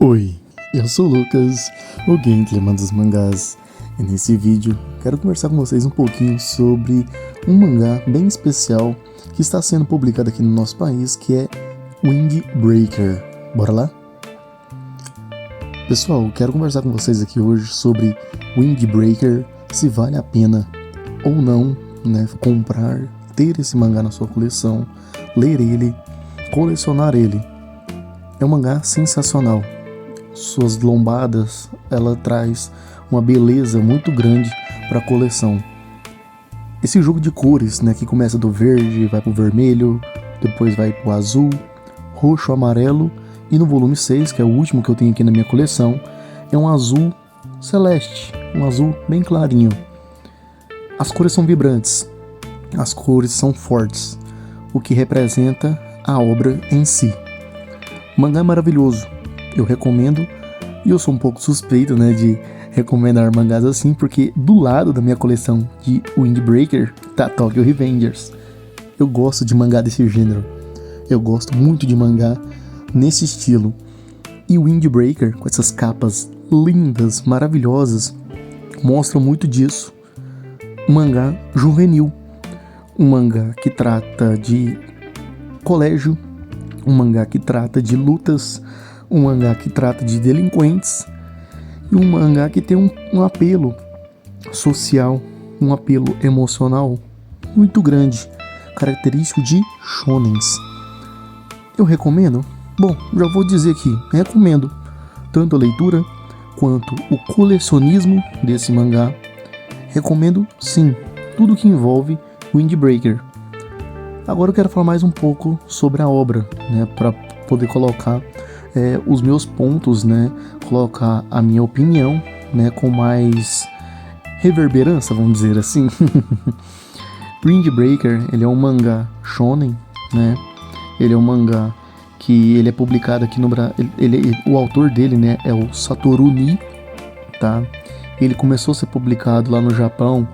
Oi, eu sou o Lucas, o Gentleman dos Mangás, e nesse vídeo quero conversar com vocês um pouquinho sobre um mangá bem especial que está sendo publicado aqui no nosso país, que é Windbreaker. Bora lá? Pessoal, quero conversar com vocês aqui hoje sobre Windbreaker, se vale a pena ou não, né, comprar, ter esse mangá na sua coleção, ler ele, colecionar ele. É um mangá sensacional. Suas lombadas, ela traz uma beleza muito grande para a coleção. Esse jogo de cores, né, que começa do verde, vai pro vermelho, depois vai pro azul, roxo, amarelo, e no volume 6, que é o último que eu tenho aqui na minha coleção, é um azul celeste, um azul bem clarinho. As cores são vibrantes, as cores são fortes, o que representa a obra em si. O mangá é maravilhoso, eu recomendo, e eu sou um pouco suspeito, né, de recomendar mangás assim, porque do lado da minha coleção de Windbreaker tá Tokyo Revengers. Eu gosto de mangá desse gênero, eu gosto muito de mangá nesse estilo, e Windbreaker, com essas capas lindas, maravilhosas, mostra muito disso. Um mangá juvenil, um mangá que trata de colégio, um mangá que trata de lutas, um mangá que trata de delinquentes, e um mangá que tem um apelo social, um apelo emocional muito grande, característico de shonens. Eu recomendo? Bom, já vou dizer aqui, recomendo tanto a leitura quanto o colecionismo desse mangá. Recomendo sim, tudo que envolve Windbreaker. Agora eu quero falar mais um pouco sobre a obra, né, para poder colocar os meus pontos, né, colocar a minha opinião, né, com mais reverberância, vamos dizer assim. Windbreaker, ele é um mangá shonen, né, ele é um mangá que ele é publicado aqui no Brasil, o autor dele, né, é o Satoru Nii, tá? Ele começou a ser publicado lá no Japão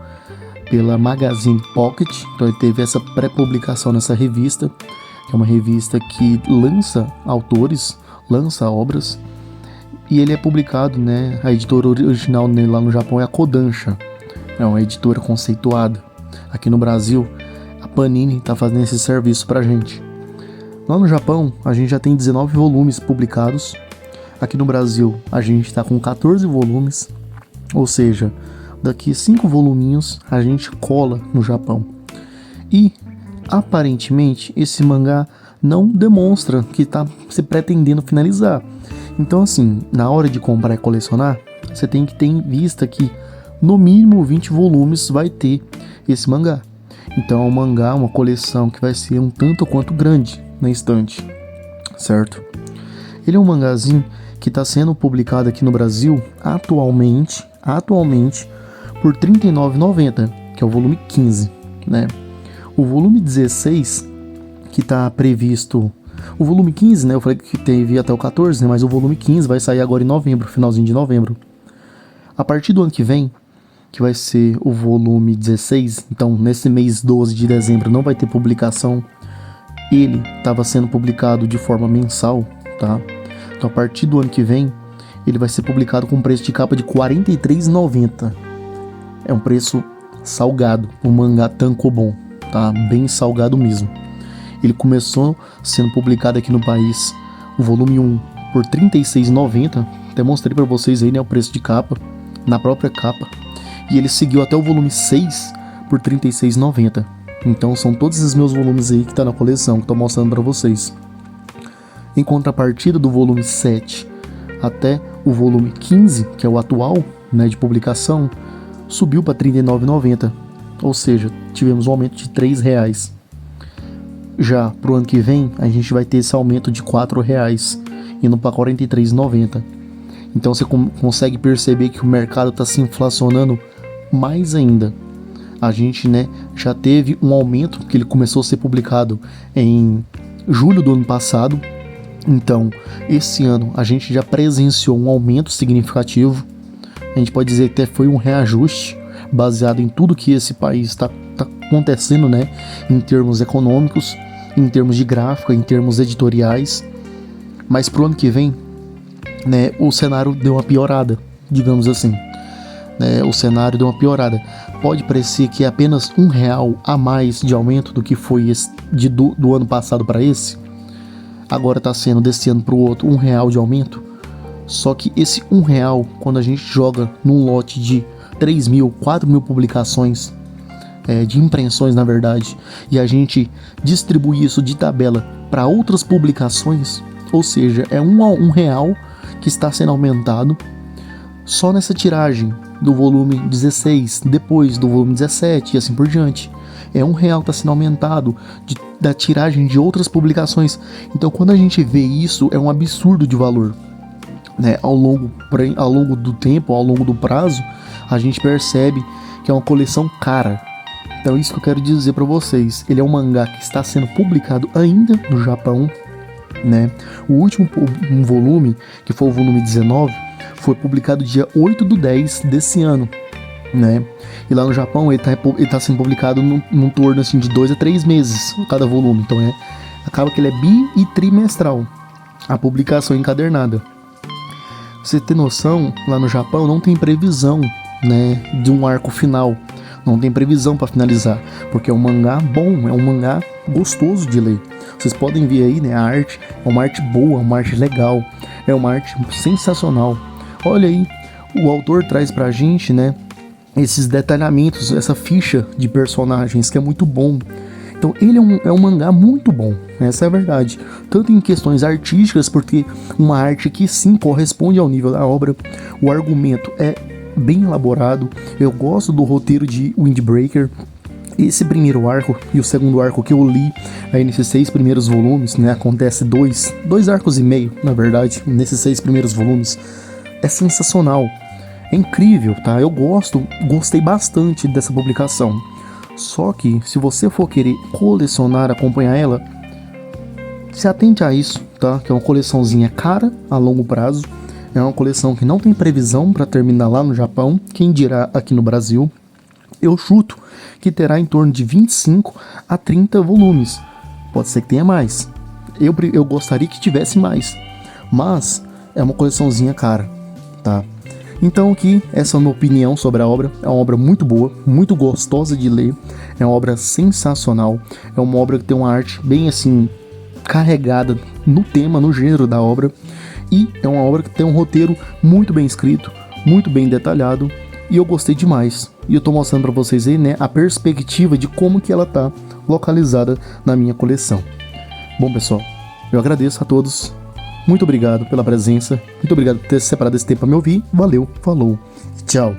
pela Magazine Pocket, então ele teve essa pré-publicação nessa revista, que é uma revista que lança autores, lança obras, e ele é publicado, né, a editora original dele lá no Japão é a Kodansha, é uma editora conceituada. Aqui no Brasil, a Panini está fazendo esse serviço pra gente. Lá no Japão, a gente já tem 19 volumes publicados, aqui no Brasil a gente está com 14 volumes, ou seja, daqui 5 voluminhos a gente cola no Japão. E aparentemente esse mangá não demonstra que está se pretendendo finalizar. Então assim, na hora de comprar e colecionar, você tem que ter em vista que no mínimo 20 volumes vai ter esse mangá. Então é um mangá, uma coleção que vai ser um tanto quanto grande na estante, certo? Ele é um mangazinho que está sendo publicado aqui no Brasil atualmente por R$ 39,90, que é o volume 15, né? O volume 16, que está previsto... O volume 15, né? Eu falei que teve até o 14, né? Mas o volume 15 vai sair agora em novembro, finalzinho de novembro. A partir do ano que vem, que vai ser o volume 16, então nesse mês 12 de dezembro não vai ter publicação. Ele estava sendo publicado de forma mensal, tá? Então a partir do ano que vem, ele vai ser publicado com preço de capa de R$ 43,90. É um preço salgado, um mangá tankobon, tá? Bem salgado mesmo. Ele começou sendo publicado aqui no país, o volume 1, por R$ 36,90. Até mostrei para vocês aí, né, o preço de capa, na própria capa. E ele seguiu até o volume 6 por R$ 36,90. Então são todos esses meus volumes aí que tá na coleção, que eu tô mostrando para vocês. Em contrapartida do volume 7 até o volume 15, que é o atual, né, de publicação, subiu para R$ 39,90. Ou seja, tivemos um aumento de R$ 3. Já pro ano que vem, a gente vai ter esse aumento de R$ 4, indo para R$ 43,90. Então você consegue perceber que o mercado está se inflacionando mais ainda. A gente, né, já teve um aumento, que ele começou a ser publicado em julho do ano passado. Então, esse ano a gente já presenciou um aumento significativo. A gente pode dizer que até foi um reajuste, baseado em tudo que esse país está acontecendo, né, em termos econômicos, em termos de gráfica, em termos editoriais. Mas pro ano que vem, né, o cenário deu uma piorada, digamos assim. Né, o cenário deu uma piorada. Pode parecer que é apenas R$ 1 a mais de aumento do que foi do ano passado para esse. Agora está sendo desse ano para o outro R$ 1 de aumento. Só que esse R$ 1, quando a gente joga num lote de 3.000, 4.000 publicações, de impressões na verdade, e a gente distribui isso de tabela para outras publicações, ou seja, é R$ 1 que está sendo aumentado só nessa tiragem do volume 16, depois do volume 17 e assim por diante. É R$ 1 que está sendo aumentado da tiragem de outras publicações. Então quando a gente vê isso, é um absurdo de valor. Né? Ao longo do tempo, ao longo do prazo, a gente percebe que é uma coleção cara. Então isso que eu quero dizer para vocês. Ele é um mangá que está sendo publicado ainda no Japão, né? O último volume, que foi o volume 19, foi publicado dia 8/10 desse ano, né? E lá no Japão ele tá sendo publicado num torno assim, de 2 a 3 meses cada volume. Então acaba que ele é bi e trimestral, a publicação encadernada. Pra você ter noção, lá no Japão não tem previsão, né, de um arco final. Não tem previsão para finalizar, porque é um mangá bom, é um mangá gostoso de ler. Vocês podem ver aí, né, a arte é uma arte boa, uma arte legal, é uma arte sensacional. Olha aí, o autor traz pra gente, né, esses detalhamentos, essa ficha de personagens que é muito bom. Então ele é um mangá muito bom, essa é a verdade. Tanto em questões artísticas, porque uma arte que sim corresponde ao nível da obra, o argumento é bem elaborado. Eu gosto do roteiro de Windbreaker. Esse primeiro arco e o segundo arco que eu li aí nesses 6 primeiros volumes, né, acontece dois arcos e meio, na verdade, nesses 6 primeiros volumes. É sensacional, é incrível, tá? Eu gostei bastante dessa publicação. Só que se você for querer colecionar, acompanhar ela, se atente a isso, tá? Que é uma coleçãozinha cara a longo prazo. É uma coleção que não tem previsão para terminar lá no Japão, quem dirá aqui no Brasil. Eu chuto que terá em torno de 25 a 30 volumes. Pode ser que tenha mais. Eu gostaria que tivesse mais. Mas é uma coleçãozinha cara, tá? Então aqui, essa é a minha opinião sobre a obra. É uma obra muito boa, muito gostosa de ler. É uma obra sensacional. É uma obra que tem uma arte bem assim, carregada no tema, no gênero da obra. E é uma obra que tem um roteiro muito bem escrito, muito bem detalhado. E eu gostei demais. E eu tô mostrando pra vocês aí, né, a perspectiva de como que ela tá localizada na minha coleção. Bom, pessoal, eu agradeço a todos. Muito obrigado pela presença. Muito obrigado por ter separado esse tempo para me ouvir. Valeu, falou, tchau.